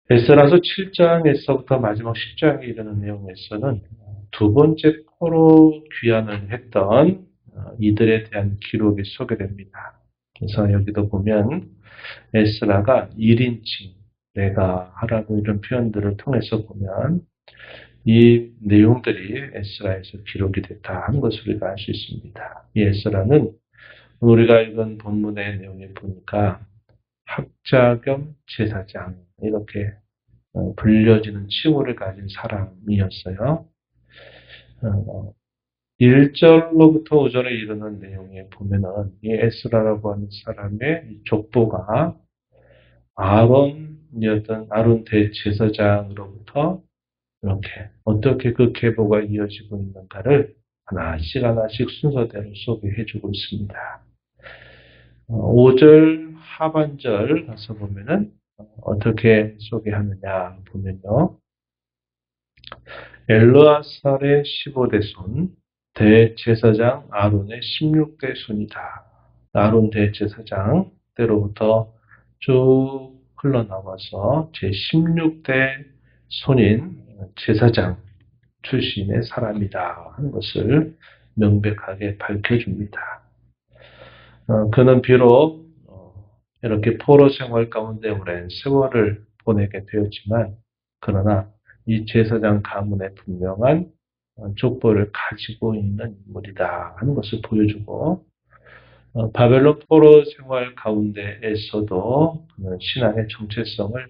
에스라서 7장에서부터 마지막 10장에 이르는 내용에서는 두 번째 포로 귀환을 했던 이들에 대한 기록이 소개됩니다. 그래서 여기도 보면 에스라가 1인칭, 내가 하라고 이런 표현들을 통해서 보면 이 내용들이 에스라에서 기록이 됐다 하는 것을 우리가 알 수 있습니다. 이 에스라는 우리가 읽은 본문의 내용에 보니까 학자 겸 제사장 이렇게 불려지는 칭호를 가진 사람이었어요. 1절로부터 5절에 이르는 내용에 보면은 이 에스라라고 하는 사람의 족보가 아론 대제사장으로부터 이렇게 어떻게 그 계보가 이어지고 있는가를 하나씩 하나씩 순서대로 소개해주고 있습니다. 5절 하반절 가서 보면은 어떻게 소개하느냐 보면요. 엘르아살의 15대 손, 대제사장 아론의 16대 손이다. 아론 대제사장 때로부터 쭉 흘러나와서 제16대 손인 제사장 출신의 사람이다 하는 것을 명백하게 밝혀줍니다. 그는 비록 이렇게 포로 생활 가운데 오랜 세월을 보내게 되었지만 그러나 이 제사장 가문의 분명한 족보를 가지고 있는 인물이다 하는 것을 보여주고 바벨론 포로 생활 가운데에서도 그는 신앙의 정체성을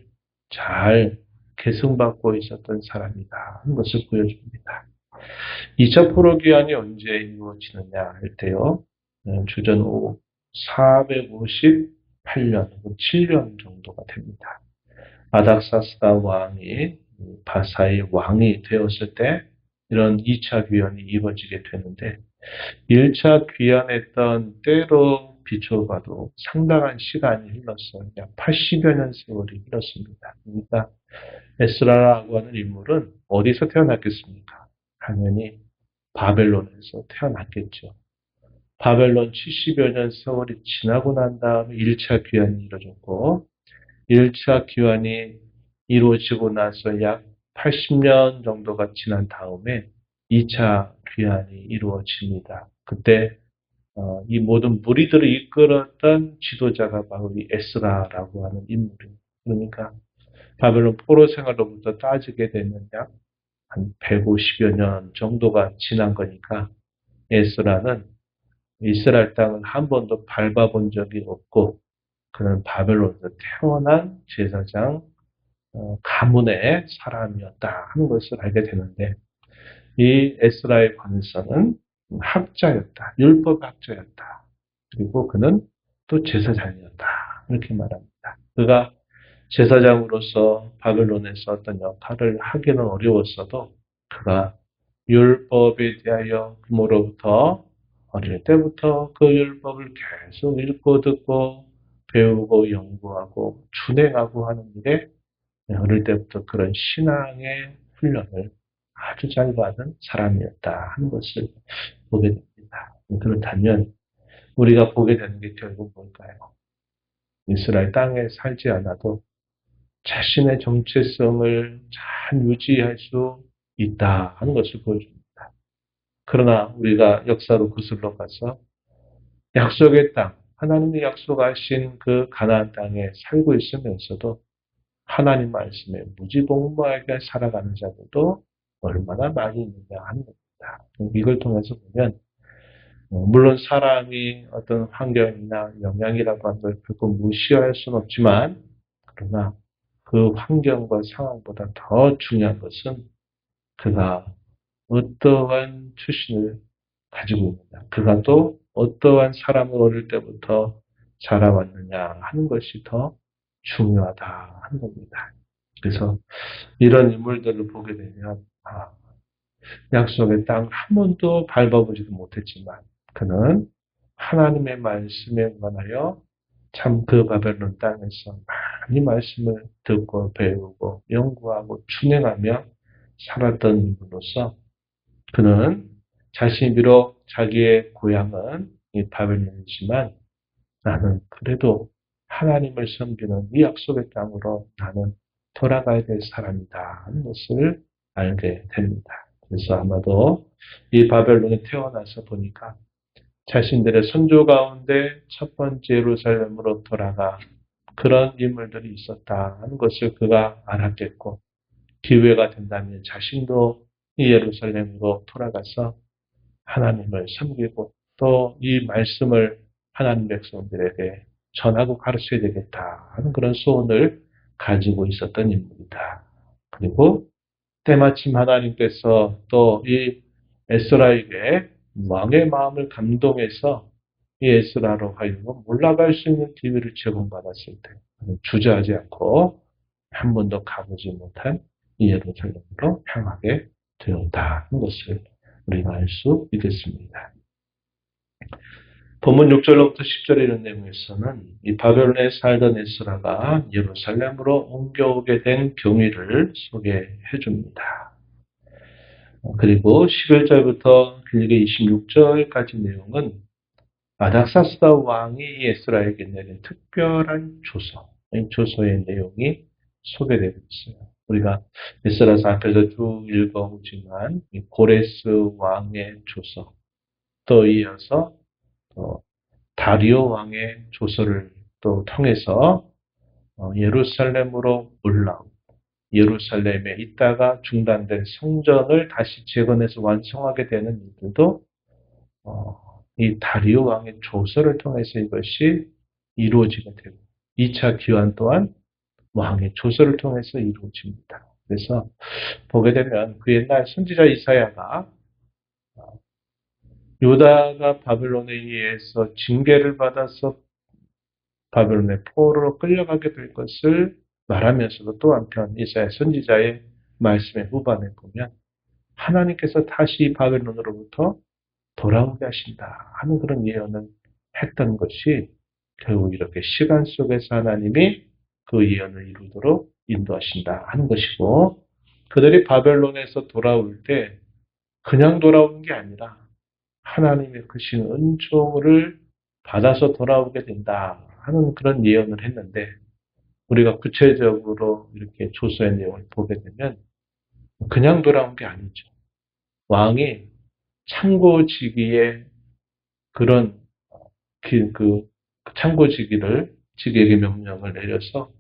잘 계승받고 있었던 사람이다 하는 것을 보여줍니다. 2차 포로 귀환이 언제 이루어지느냐 할 때요. 주전 458년, 7년 정도가 됩니다. 아닥사스다 왕이 바사의 왕이 되었을 때 이런 2차 귀환이 이루어지게 되는데 1차 귀환했던 때로 비춰봐도 상당한 시간이 흘렀어요. 약 80여 년 세월이 흘렀습니다. 그러니까 에스라라고 하는 인물은 어디서 태어났겠습니까? 당연히 바벨론에서 태어났겠죠. 바벨론 70여 년 세월이 지나고 난 다음에 1차 귀환이 이루어졌고 1차 귀환이 이루어지고 나서 약 80년 정도가 지난 다음에 2차 귀환이 이루어집니다. 그때 이 모든 무리들을 이끌었던 지도자가 바로 이 에스라라고 하는 인물입니다. 그러니까 바벨론 포로 생활로부터 따지게 되면 약 한 150여 년 정도가 지난 거니까 에스라는 이스라엘 땅을 한 번도 밟아본 적이 없고 그는 바벨론에서 태어난 제사장 가문의 사람이었다 하는 것을 알게 되는데 이 에스라의 관서는 학자였다. 율법 학자였다. 그리고 그는 또 제사장이었다. 이렇게 말합니다. 그가 제사장으로서 바벨론에서 어떤 역할을 하기는 어려웠어도 그가 율법에 대하여 부모로부터 어릴 때부터 그 율법을 계속 읽고 듣고 배우고 연구하고 준행하고 하는 일에 어릴 때부터 그런 신앙의 훈련을 아주 잘 받은 사람이었다 하는 것을 보게 됩니다. 그렇다면 우리가 보게 되는 게 결국 뭘까요? 이스라엘 땅에 살지 않아도 자신의 정체성을 잘 유지할 수 있다 하는 것을 보여줍니다. 그러나 우리가 역사로 거슬러 가서 약속의 땅, 하나님이 약속하신 그 가나안 땅에 살고 있으면서도 하나님 말씀에 무지복무하게 살아가는 자들도 얼마나 많이 있느냐 하는 겁니다. 이걸 통해서 보면 물론 사람이 어떤 환경이나 영향이라고 하는 걸 결코 무시할 수는 없지만 그러나 그 환경과 상황보다 더 중요한 것은 그가 어떠한 출신을 가지고 있느냐. 그가 또 어떠한 사람을 어릴 때부터 자라왔느냐 하는 것이 더 중요하다 하는 겁니다. 그래서 이런 인물들을 보게 되면 약속의 땅 한 번도 밟아보지도 못했지만 그는 하나님의 말씀에 관하여 참 그 바벨론 땅에서 많이 말씀을 듣고 배우고 연구하고 준행하며 살았던 인물로서 그는 자신이 비록 자기의 고향은 이 바벨론이지만 나는 그래도 하나님을 섬기는 이 약속의 땅으로 나는 돌아가야 될 사람이다 하는 것을 알게 됩니다. 그래서 아마도 이 바벨론에 태어나서 보니까 자신들의 선조 가운데 첫 번째 예루살렘으로 돌아가 그런 인물들이 있었다 하는 것을 그가 알았겠고, 기회가 된다면 자신도 이 예루살렘으로 돌아가서 하나님을 섬기고 또 이 말씀을 하나님 백성들에게 전하고 가르쳐야 되겠다 하는 그런 소원을 가지고 있었던 인물이다. 그리고 때마침 하나님께서 또 이 에스라에게 왕의 마음을 감동해서 이 에스라로 하여금 올라갈 수 있는 기회를 제공받았을 때 주저하지 않고 한 번도 가보지 못한 이 예루살렘으로 향하게 되었다 하는 것을 우리가 알 수 있겠습니다. 본문 6절로부터 10절에 이런 내용에서는 이 바벨론에 살던 에스라가 예루살렘으로 옮겨오게 된 경위를 소개해 줍니다. 그리고 11절부터 길게 26절까지 내용은 아닥사스다 왕이 이 에스라에게 내린 특별한 조서, 이 조서의 내용이 소개되고 있어요. 우리가 에스라서 앞에서 쭉 읽어오지만 이 고레스 왕의 조서, 또 이어서 다리오 왕의 조서를 또 통해서 예루살렘으로 올라오고 예루살렘에 있다가 중단된 성전을 다시 재건해서 완성하게 되는 일들도 이 다리오 왕의 조서를 통해서 이것이 이루어지게 되고 2차 기환 또한 왕의 조서를 통해서 이루어집니다. 그래서 보게 되면 그 옛날 선지자 이사야가 유다가 바벨론에 의해서 징계를 받아서 바벨론의 포로로 끌려가게 될 것을 말하면서도 또 한편 이사야 선지자의 말씀의 후반에 보면 하나님께서 다시 바벨론으로부터 돌아오게 하신다 하는 그런 예언을 했던 것이 결국 이렇게 시간 속에서 하나님이 그 예언을 이루도록 인도하신다 하는 것이고, 그들이 바벨론에서 돌아올 때 그냥 돌아오는 게 아니라 하나님의 크신 은총을 받아서 돌아오게 된다 하는 그런 예언을 했는데, 우리가 구체적으로 이렇게 조서의 내용을 보게 되면 그냥 돌아온 게 아니죠. 왕이 창고지기에 그런 그 창고지기를 지기에게 명령을 내려서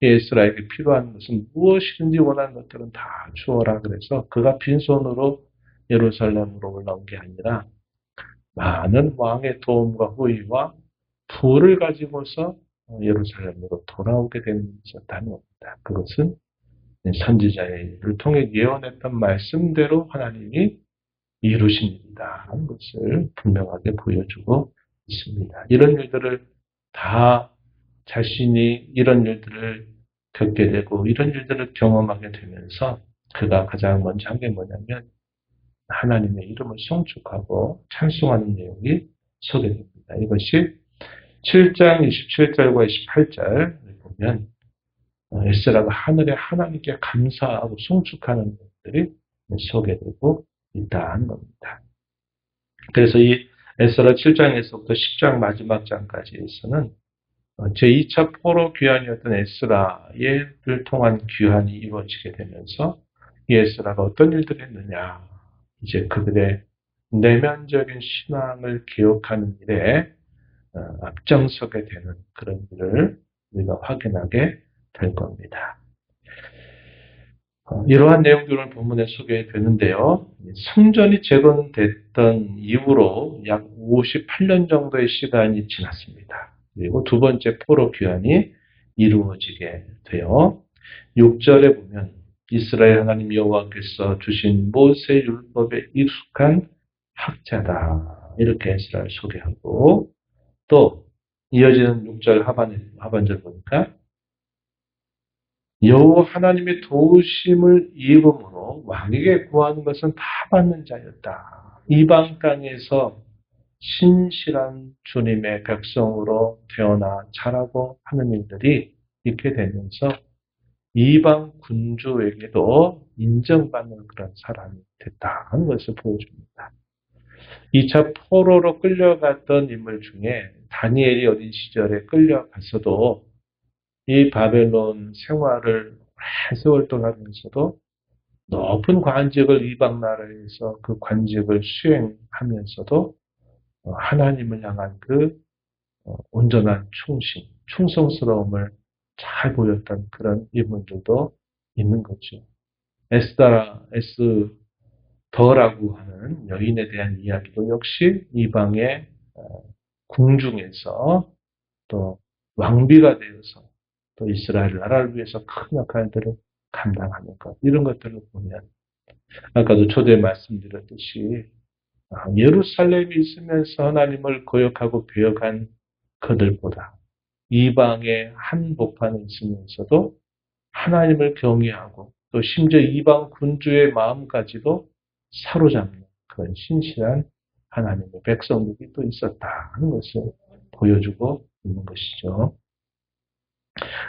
에스라에게 필요한 것은 무엇이든지 원하는 것들은 다 주어라 그래서 그가 빈손으로 예루살렘으로 올라온 게 아니라 많은 왕의 도움과 호의와 부를 가지고서 예루살렘으로 돌아오게 된 있었다는 겁니다. 그것은 선지자의 일을 통해 예언했던 말씀대로 하나님이 이루신 일이다 하는 것을 분명하게 보여주고 있습니다. 이런 일들을 다 자신이 이런 일들을 겪게 되고 이런 일들을 경험하게 되면서 그가 가장 먼저 한 게 뭐냐면 하나님의 이름을 송축하고 찬송하는 내용이 소개됩니다. 이것이 7장 27절과 28절 보면 에스라가 하늘의 하나님께 감사하고 송축하는 것들이 소개되고 있다는 겁니다. 그래서 이 에스라 7장에서부터 10장 마지막 장까지에서는 제2차 포로 귀환이었던 에스라를 통한 귀환이 이루어지게 되면서 이 에스라가 어떤 일들을 했느냐, 이제 그들의 내면적인 신앙을 기억하는 일에 앞장서게 되는 그런 일을 우리가 확인하게 될 겁니다. 이러한 내용들을 본문에 소개되는데요. 성전이 재건됐던 이후로 약 58년 정도의 시간이 지났습니다. 그리고 두 번째 포로 귀환이 이루어지게 돼요. 6절에 보면 이스라엘 하나님 여호와께서 주신 모세 율법에 익숙한 학자다 이렇게 에스라를 소개하고, 또 이어지는 6절 하반절 보니까 여호와 하나님의 도우심을 입음으로 왕에게 구하는 것은 다 받는 자였다. 이방 땅에서 신실한 주님의 백성으로 태어나 자라고 하는 일들이 있게 되면서 이방 군주에게도 인정받는 그런 사람이 됐다는 것을 보여줍니다. 2차 포로로 끌려갔던 인물 중에 다니엘이 어린 시절에 끌려갔어도 이 바벨론 생활을 오랜 세월 동안 하면서도 높은 관직을 이방 나라에서 그 관직을 수행하면서도 하나님을 향한 그 온전한 충성스러움을 잘 보였던 그런 인물들도 있는 거죠. 에스더라고 하는 여인에 대한 이야기도 역시 이방의 궁중에서 또 왕비가 되어서 또 이스라엘 나라를 위해서 큰 역할들을 감당하는 것, 이런 것들을 보면 아까도 초대에 말씀드렸듯이 예루살렘에 있으면서 하나님을 거역하고 배역한 그들보다 이방의 한 복판에 있으면서도 하나님을 경외하고 또 심지어 이방 군주의 마음까지도 사로잡는 그런 신실한 하나님의 백성들이 또 있었다 하는 것을 보여주고 있는 것이죠.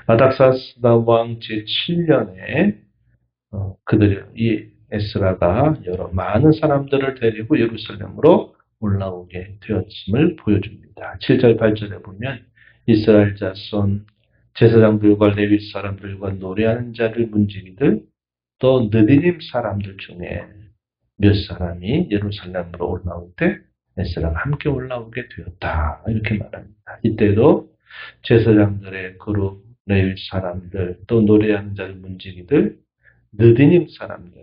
아닥사스다 왕 제7년에 이 에스라가 여러 많은 사람들을 데리고 예루살렘으로 올라오게 되었음을 보여줍니다. 7절 8절에 보면 이스라엘 자손 제사장들과 레위 사람들과 노래하는 자들 문지기들 또 느디님 사람들 중에 몇 사람이 예루살렘으로 올라올 때 에스라가 함께 올라오게 되었다. 이렇게 말합니다. 이때도 제사장들의 그룹, 레위 사람들, 또 노래하는 자들 문지기들, 느디님 사람들,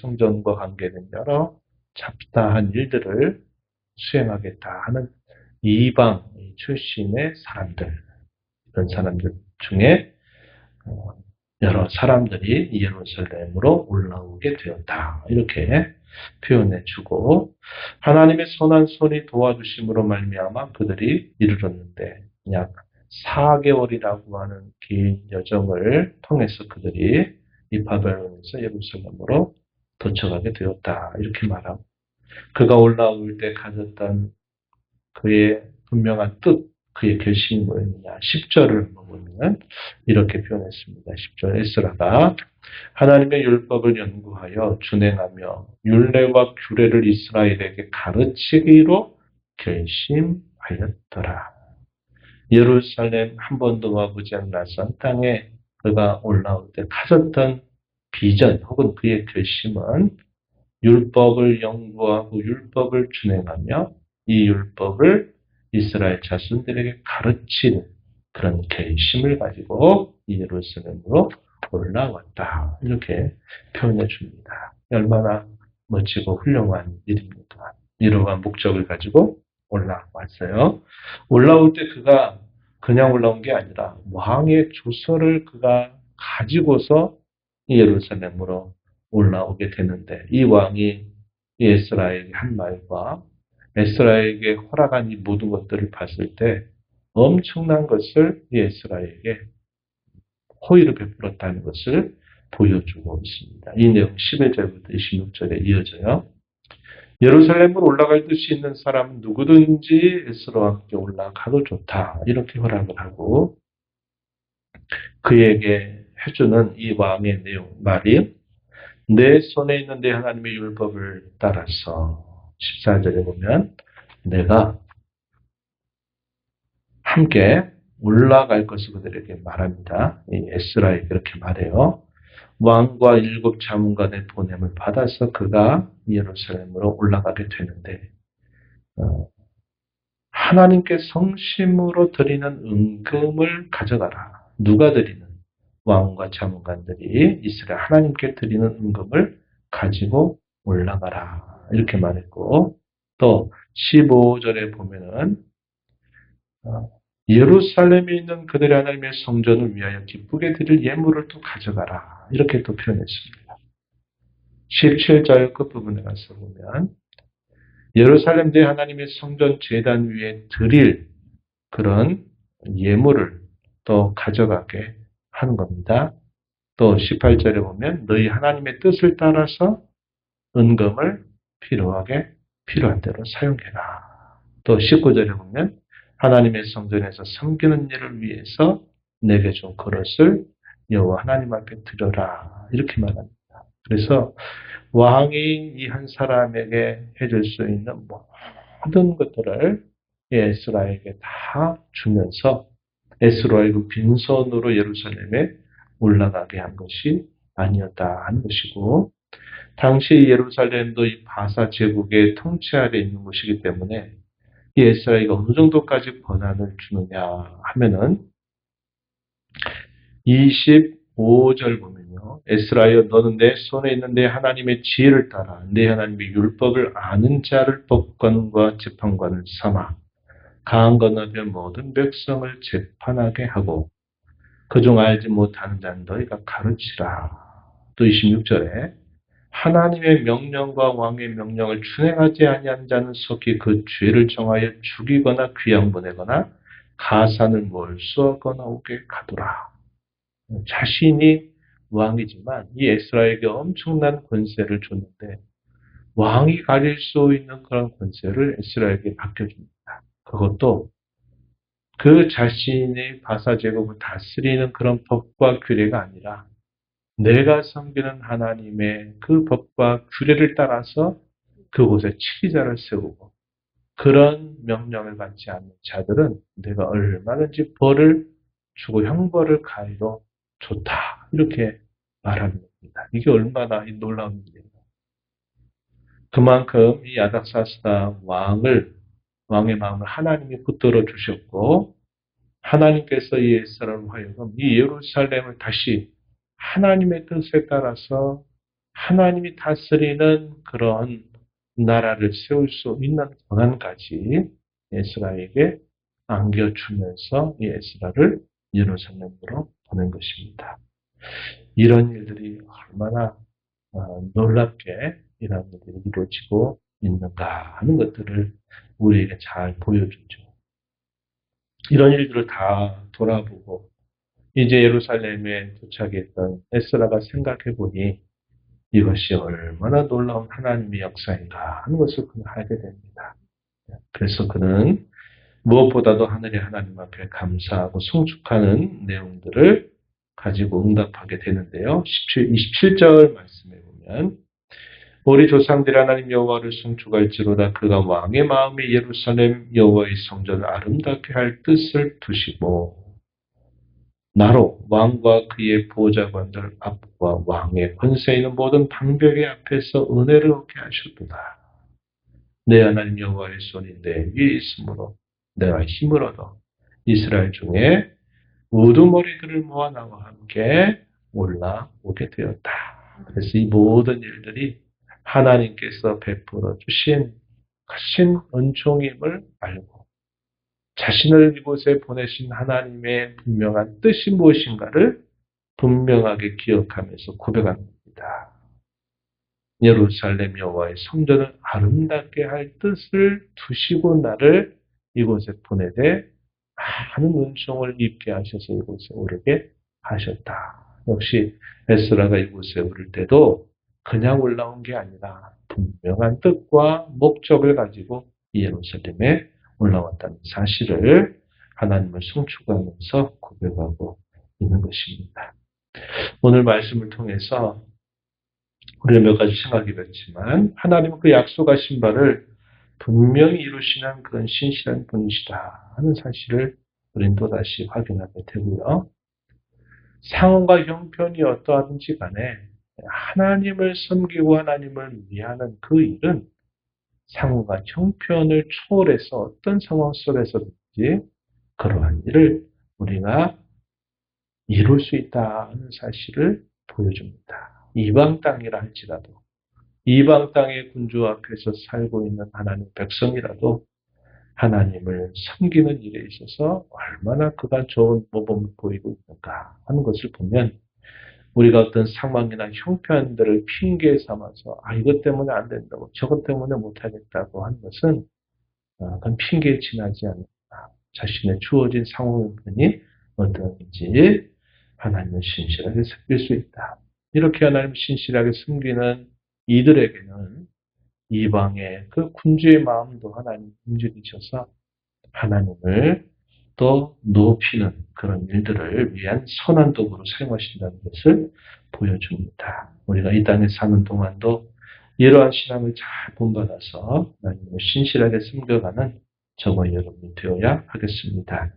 성전과 관계된 여러 잡다한 일들을 수행하겠다 하는 이방 출신의 사람들, 이런 사람들 중에 여러 사람들이 예루살렘으로 올라오게 되었다. 이렇게 표현해주고 하나님의 선한 손이 도와주심으로 말미암아 그들이 이르렀는데 약 4개월이라고 하는 긴 여정을 통해서 그들이 이 바벨론에서 예루살렘으로 도착하게 되었다. 이렇게 말하고 그가 올라올 때 가졌던 그의 분명한 뜻, 그의 결심이 뭐였느냐. 10절을 보면 이렇게 표현했습니다. 10절 에스라가 하나님의 율법을 연구하여 준행하며 율례와 규례를 이스라엘에게 가르치기로 결심하였더라. 예루살렘 한 번도 와보지 않은 낯선 땅에 그가 올라올 때 가졌던 비전 혹은 그의 결심은 율법을 연구하고 율법을 준행하며 이 율법을 이스라엘 자손들에게 가르치는 그런 결심을 가지고 예루살렘으로 올라왔다. 이렇게 표현해 줍니다. 얼마나 멋지고 훌륭한 일입니까? 이러한 목적을 가지고 올라왔어요. 올라올 때 그가 그냥 올라온 게 아니라 왕의 조서를 그가 가지고서 예루살렘으로 올라오게 되는데 이 왕이 에스라에게 한 말과 에스라에게 허락한 이 모든 것들을 봤을 때 엄청난 것을 에스라에게 호의를 베풀었다는 것을 보여주고 있습니다. 이 내용 11절부터 26절에 이어져요. 예루살렘으로 올라갈 뜻이 있는 사람은 누구든지 에스라와 함께 올라가도 좋다. 이렇게 허락을 하고 그에게 해주는 이 왕의 내용, 말이 내 손에 있는 내 하나님의 율법을 따라서 14절에 보면 내가 함께 올라갈 것을 그들에게 말합니다. 이 에스라에게 그렇게 말해요. 왕과 7 자문관의 보냄을 받아서 그가 예루살렘으로 올라가게 되는데 하나님께 성심으로 드리는 은금을 가져가라. 누가 드리는? 왕과 자문관들이 이스라엘 하나님께 드리는 은금을 가지고 올라가라. 이렇게 말했고 또 15절에 보면은 예루살렘에 있는 그들의 하나님의 성전을 위하여 기쁘게 드릴 예물을 또 가져가라. 이렇게 또 표현했습니다. 17절 끝부분에 가서 보면 예루살렘 내 하나님의 성전 제단 위에 드릴 그런 예물을 또 가져가게 하는 겁니다. 또 18절에 보면 너희 하나님의 뜻을 따라서 은금을 필요한 대로 사용해라. 또 19절에 보면 하나님의 성전에서 섬기는 일을 위해서 내게 준 그릇을 여호와 하나님 앞에 드려라. 이렇게 말합니다. 그래서 왕이 이 한 사람에게 해줄 수 있는 모든 것들을 에스라에게 다 주면서 에스라의 그 빈손으로 예루살렘에 올라가게 한 것이 아니었다 하는 것이고, 당시 예루살렘도 이 바사 제국의 통치 아래 있는 곳이기 때문에 이 에스라에게 어느 정도까지 권한을 주느냐 하면은 25절 보면요. 에스라여 너는 내 손에 있는 내 하나님의 지혜를 따라 내 하나님의 율법을 아는 자를 법관과 재판관을 삼아 강한 건너편 모든 백성을 재판하게 하고 그중 알지 못하는 자는 너희가 가르치라. 또 26절에 하나님의 명령과 왕의 명령을 준행하지 아니한 자는 속히 그 죄를 정하여 죽이거나 귀양 보내거나 가산을 몰수하거나 오게 가두라. 자신이 왕이지만 이 에스라에게 엄청난 권세를 줬는데 왕이 가질 수 있는 그런 권세를 에스라에게 맡겨줍니다. 그것도 그 자신의 바사 제국을 다스리는 그런 법과 규례가 아니라 내가 섬기는 하나님의 그 법과 규례를 따라서 그곳에 치리자를 세우고 그런 명령을 받지 않는 자들은 내가 얼마든지 벌을 주고 형벌을 가해도 좋다. 이렇게 말하는 겁니다. 이게 얼마나 놀라운 일이에요. 그만큼 이 아닥사스다 왕의 마음을 하나님이 붙들어 주셨고 하나님께서 이 에스라로 하여금 이 예루살렘을 다시 하나님의 뜻에 따라서 하나님이 다스리는 그런 나라를 세울 수 있는 권한까지 에스라에게 안겨주면서 이 에스라를 예루살렘으로 보낸 것입니다. 이런 일들이 얼마나 놀랍게 이런 일들이 이루어지고 있는가 하는 것들을 우리에게 잘 보여주죠. 이런 일들을 다 돌아보고 이제 예루살렘에 도착했던 에스라가 생각해 보니 이것이 얼마나 놀라운 하나님의 역사인가 하는 것을 그는 알게 됩니다. 그래서 그는 무엇보다도 하늘의 하나님 앞에 감사하고 송축하는 내용들을 가지고 응답하게 되는데요. 27절 말씀에 보면 우리 조상들 하나님 여호와를 송축할지로다 그가 왕의 마음에 예루살렘 여호와의 성전을 아름답게 할 뜻을 두시고 나로 왕과 그의 보좌관들 앞과 왕의 권세 있는 모든 방벽의 앞에서 은혜를 얻게 하셨도다. 내 하나님 여호와의 손이 내 위에 있으므로 내가 힘을 얻어 이스라엘 중에 우두머리들을 모아 나와 함께 올라오게 되었다. 그래서 이 모든 일들이 하나님께서 베풀어 주신 크신 은총임을 알고 자신을 이곳에 보내신 하나님의 분명한 뜻이 무엇인가를 분명하게 기억하면서 고백합니다. 예루살렘 여호와의 성전을 아름답게 할 뜻을 두시고 나를 이곳에 보내되 많은 은총을 입게 하셔서 이곳에 오르게 하셨다. 역시 에스라가 이곳에 오를 때도 그냥 올라온 게 아니라 분명한 뜻과 목적을 가지고 예루살렘에 올라왔다는 사실을 하나님을 송축하면서 고백하고 있는 것입니다. 오늘 말씀을 통해서 우리가 몇 가지 생각이 됐지만 하나님은 그 약속하신 바를 분명히 이루시는 그런 신실한 분이시다 하는 사실을 우리는 또다시 확인하게 되고요. 상황과 형편이 어떠하든지 간에 하나님을 섬기고 하나님을 위하는 그 일은 상황과 형편을 초월해서 어떤 상황 속에서든지 그러한 일을 우리가 이룰 수 있다는 사실을 보여줍니다. 이방 땅이라 할지라도 이방 땅의 군주 앞에서 살고 있는 하나님 백성이라도 하나님을 섬기는 일에 있어서 얼마나 그가 좋은 모범을 보이고 있는가 하는 것을 보면 우리가 어떤 상황이나 형편들을 핑계 삼아서 이것 때문에 안 된다고 저것 때문에 못하겠다고 하는 것은 그건 핑계에 지나지 않는다. 자신의 주어진 상황이 어떠한지 하나님을 신실하게 섬길 수 있다. 이렇게 하나님을 신실하게 섬기는 이들에게는 이방의 그 군주의 마음도 하나님 움직이셔서 하나님을 또 높이는 그런 일들을 위한 선한 도구로 사용하신다는 것을 보여줍니다. 우리가 이 땅에 사는 동안도 이러한 신앙을 잘 본받아서 하나님을 신실하게 섬겨가는 저와 여러분이 되어야 하겠습니다.